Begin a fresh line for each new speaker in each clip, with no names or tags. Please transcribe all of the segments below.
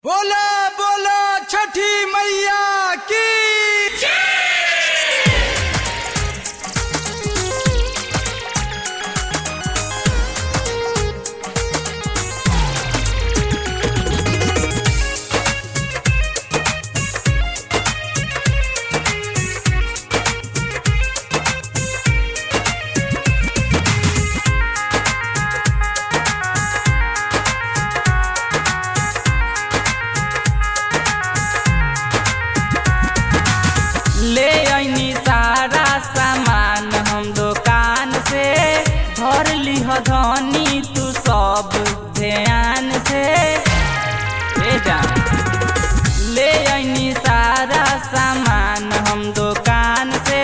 बोला बोला छठी मैया की
ले आईनी सारा सामान हम दुकान से भर लिह धनी तू सब ध्यान से ले आईनी सारा सामान हम दुकान से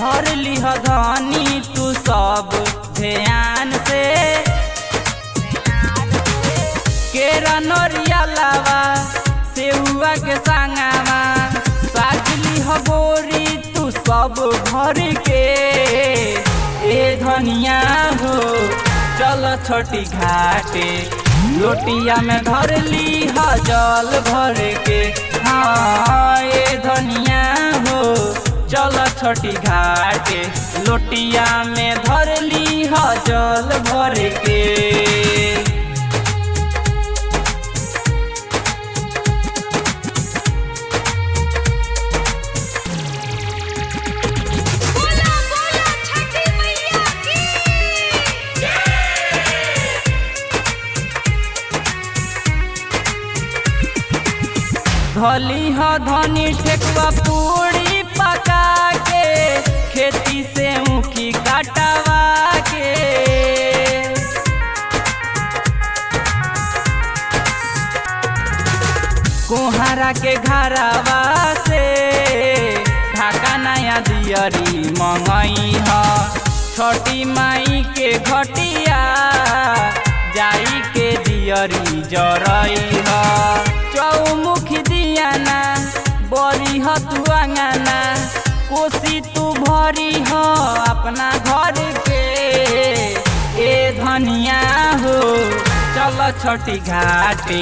भर लिह धनी तू सब ध्यान से केरा नरिया लावा सेउआ के संगावा बोरी तू सब भर के ए धनिया हो चल छोटी घाटे लोटिया में धर ली जल भर के। हाँ ए धनिया हो चल छोटी घाटे लोटिया में धर ली जल भर के। धली ह धनी ठेकुआ पूरी पका के खेती से ऊखी काटवा के कोहरा के घरवा से ढाका नया दियरी मंगई ह छोटी माई के घटिया जाई के दियरी जरई ह चौमुखी दियाना बरी ह तू अंगना कोसी तू भरी ह अपना घर के ए धनिया हो चल छोटी घाटे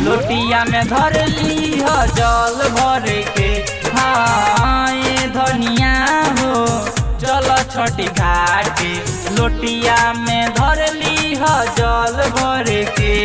लोटिया में धर ली जल भर के। हाँ ए धनिया हो चल छोटी घाटे लोटिया में धर ली जल भर के।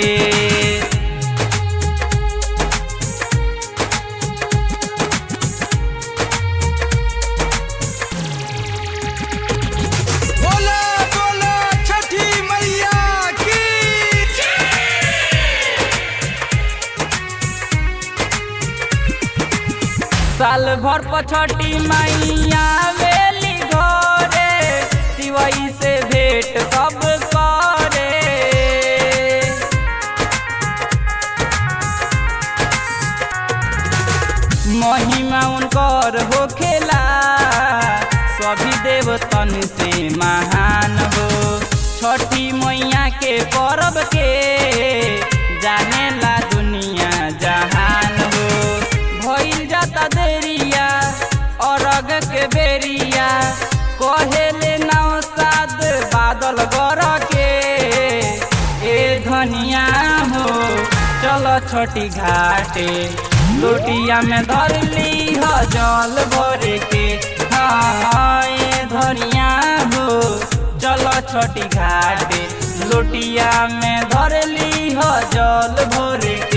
साल भर पछटी मैया वेली घरे तिवई से भेंट सब करे महिमा उनकर होखेला सभी देवतन से महान हो छठी मैया के पर्व के जानेला दुनिया जहान हो भइल जाता देरिया अरग के बेरिया कहेले नौसाद बादल गर के ए धनिया हो चल छोटी घाटे लोटिया में धर ली जल भर के। हाँ ए धनिया हो चल छोटी घाटे लोटिया में धर ली जल भर के।